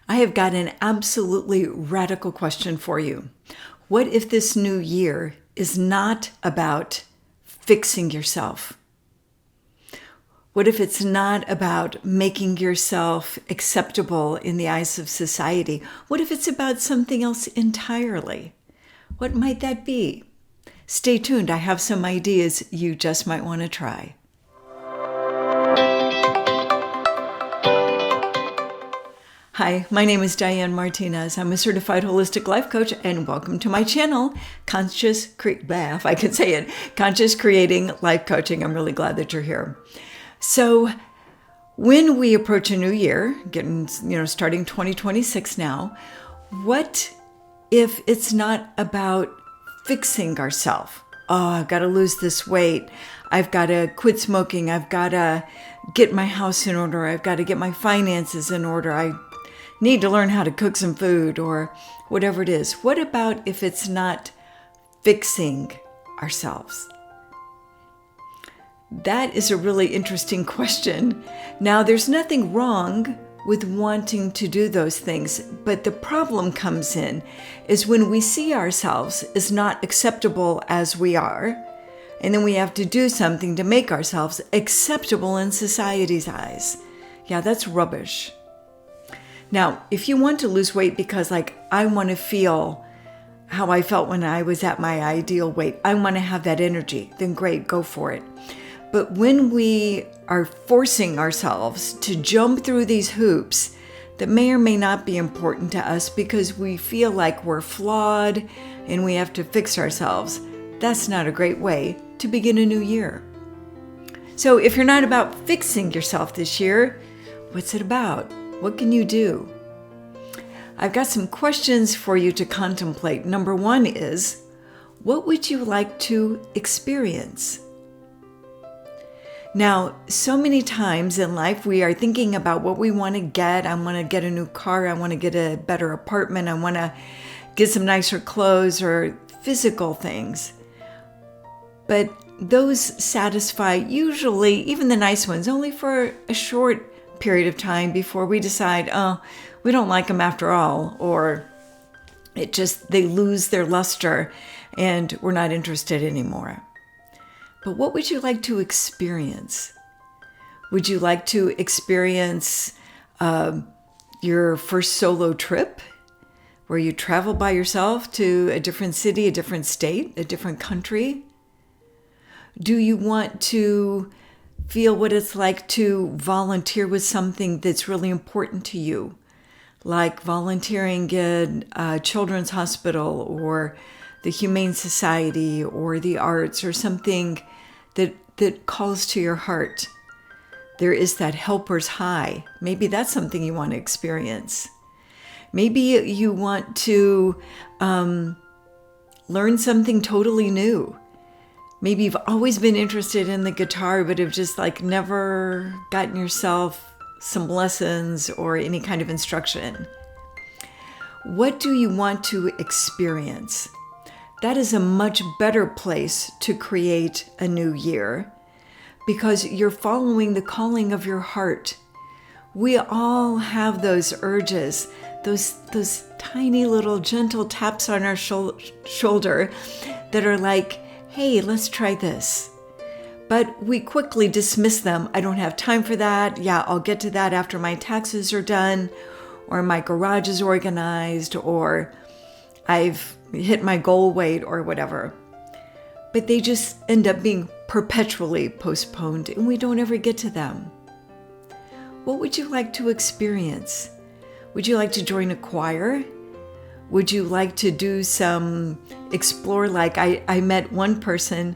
I have got an absolutely radical question for you. What if this new year is not about fixing yourself? What if it's not about making yourself acceptable in the eyes of society? What if it's about something else entirely? What might that be? Stay tuned. I have some ideas you just might want to try. Hi, my name is Diane Martinez. I'm a certified holistic life coach, and welcome to my channel, Conscious Creating Life Coaching. I'm really glad that you're here. So, when we approach a new year, starting 2026 now, what if it's not about fixing ourselves? Oh, I've got to lose this weight. I've got to quit smoking. I've got to get my house in order. I've got to get my finances in order. I need to learn how to cook some food or whatever it is. What about if it's not fixing ourselves? That is a really interesting question. Now, there's nothing wrong with wanting to do those things, but the problem comes in is when we see ourselves as not acceptable as we are, and then we have to do something to make ourselves acceptable in society's eyes. Yeah, that's rubbish. Now, if you want to lose weight because I want to feel how I felt when I was at my ideal weight, I want to have that energy, then great, go for it. But when we are forcing ourselves to jump through these hoops that may or may not be important to us because we feel like we're flawed and we have to fix ourselves, that's not a great way to begin a new year. So if you're not about fixing yourself this year, what's it about? What can you do? I've got some questions for you to contemplate. Number one is, what would you like to experience? Now, so many times in life, we are thinking about what we want to get. I want to get a new car. I want to get a better apartment. I want to get some nicer clothes or physical things. But those satisfy usually, even the nice ones, only for a short period of time before we decide, oh, we don't like them after all, or they lose their luster and we're not interested anymore. But what would you like to experience? Would you like to experience your first solo trip where you travel by yourself to a different city, a different state, a different country? Do you want to feel what it's like to volunteer with something that's really important to you, like volunteering in a children's hospital or the Humane Society or the arts or something that calls to your heart? There is that helper's high. Maybe that's something you want to experience. Maybe you want to learn something totally new. Maybe you've always been interested in the guitar, but have just never gotten yourself some lessons or any kind of instruction. What do you want to experience? That is a much better place to create a new year because you're following the calling of your heart. We all have those urges, those tiny little gentle taps on our shoulder that are like, hey, let's try this. But we quickly dismiss them. I don't have time for that. Yeah, I'll get to that after my taxes are done, or my garage is organized, or I've hit my goal weight, or whatever. But they just end up being perpetually postponed, and we don't ever get to them. What would you like to experience? Would you like to join a choir? Would you like to do some explore? I met one person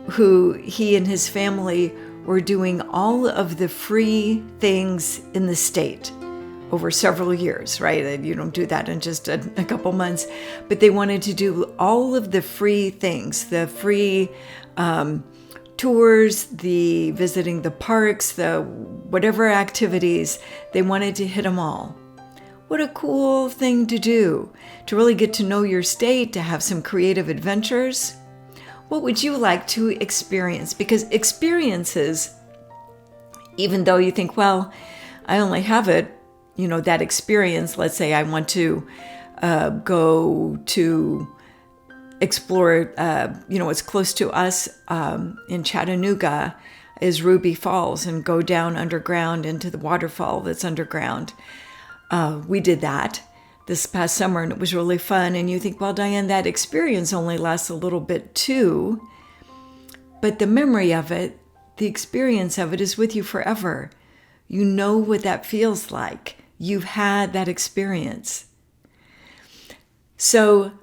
who he and his family were doing all of the free things in the state over several years, right? You don't do that in just a couple months, but they wanted to do all of the free things, the free tours, the visiting the parks, the whatever activities. They wanted to hit them all. What a cool thing to do, to really get to know your state, to have some creative adventures. What would you like to experience? Because experiences, even though you think, well, I only have it that experience. Let's say I want to go to explore, what's close to us in Chattanooga is Ruby Falls, and go down underground into the waterfall that's underground. We did that this past summer, and it was really fun. And you think, well, Diane, that experience only lasts a little bit too, but the memory of it, the experience of it is with you forever. You know what that feels like. You've had that experience. So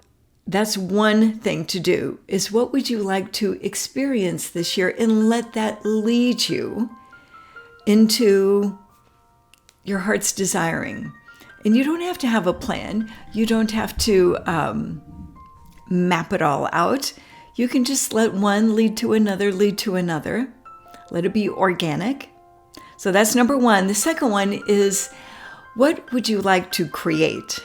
that's one thing to do, is what would you like to experience this year, and let that lead you into your heart's desiring. And you don't have to have a plan. You don't have to map it all out. You can just let one lead to another, lead to another. Let it be organic. So that's number one. The second one is, what would you like to create?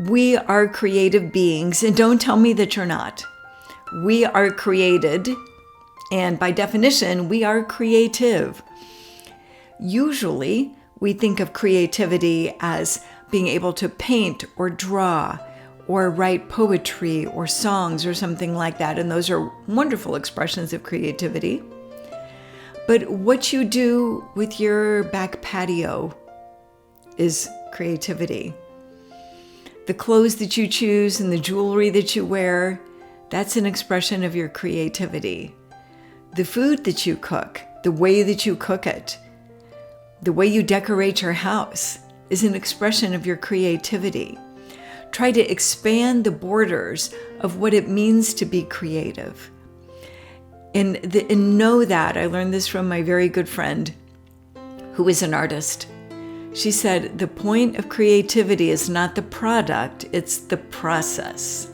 We are creative beings, and don't tell me that you're not. We are created, and by definition, we are creative. Usually, we think of creativity as being able to paint or draw or write poetry or songs or something like that, and those are wonderful expressions of creativity. But what you do with your back patio is creativity. The clothes that you choose and the jewelry that you wear, that's an expression of your creativity. The food that you cook, the way that you cook it, the way you decorate your house is an expression of your creativity. Try to expand the borders of what it means to be creative. And know that, I learned this from my very good friend who is an artist. She said, the point of creativity is not the product, it's the process.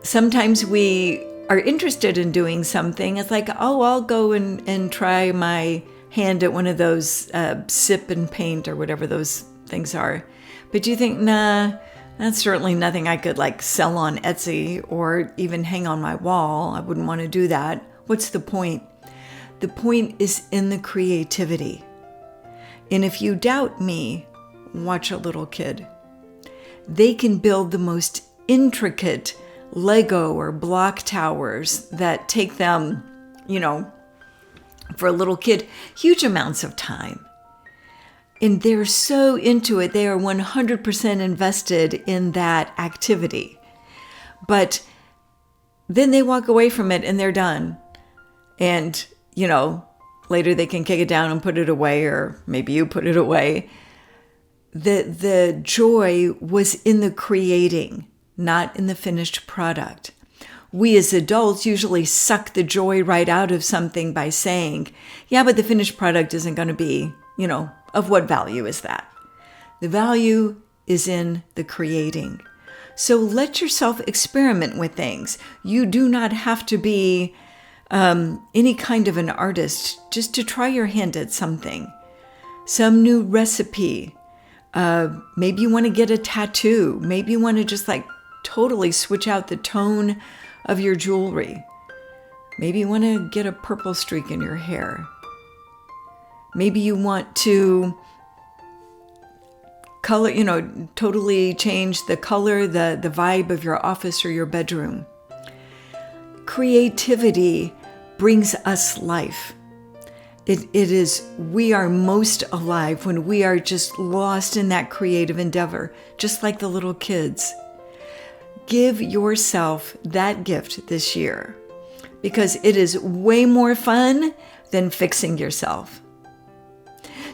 Sometimes we are interested in doing something. It's like, oh, I'll go and try my hand at one of those sip and paint or whatever those things are. But you think, nah, that's certainly nothing I could sell on Etsy or even hang on my wall. I wouldn't want to do that. What's the point? The point is in the creativity. And if you doubt me, watch a little kid. They can build the most intricate Lego or block towers that take them, for a little kid, huge amounts of time. And they're so into it. They are 100% invested in that activity. But then they walk away from it and they're done. And, later they can kick it down and put it away, or maybe you put it away. The joy was in the creating, not in the finished product. We as adults usually suck the joy right out of something by saying, yeah, but the finished product isn't going to be, of what value is that? The value is in the creating. So let yourself experiment with things. You do not have to be any kind of an artist just to try your hand at something. Some new recipe. Maybe you want to get a tattoo. Maybe you want to just totally switch out the tone of your jewelry. Maybe you want to get a purple streak in your hair. Maybe you want to color, totally change the color, the vibe of your office or your bedroom. Creativity brings us life. We are most alive when we are just lost in that creative endeavor, just like the little kids. Give yourself that gift this year, because it is way more fun than fixing yourself.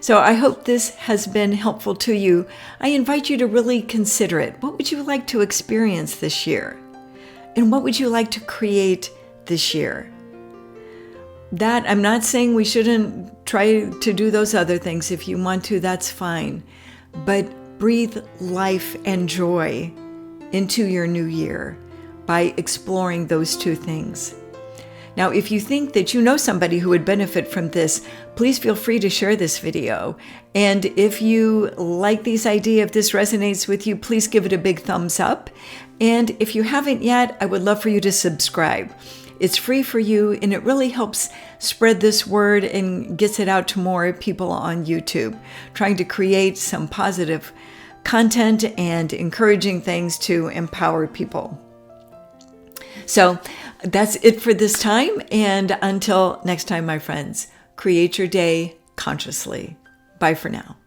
So I hope this has been helpful to you. I invite you to really consider it. What would you like to experience this year? And what would you like to create this year? That, I'm not saying we shouldn't try to do those other things. If you want to, that's fine. But breathe life and joy into your new year by exploring those two things. Now, if you think that you know somebody who would benefit from this, please feel free to share this video. And if you like this idea, if this resonates with you, please give it a big thumbs up. And if you haven't yet, I would love for you to subscribe. It's free for you, and it really helps spread this word and gets it out to more people on YouTube, trying to create some positive content and encouraging things to empower people. So that's it for this time. And until next time, my friends, create your day consciously. Bye for now.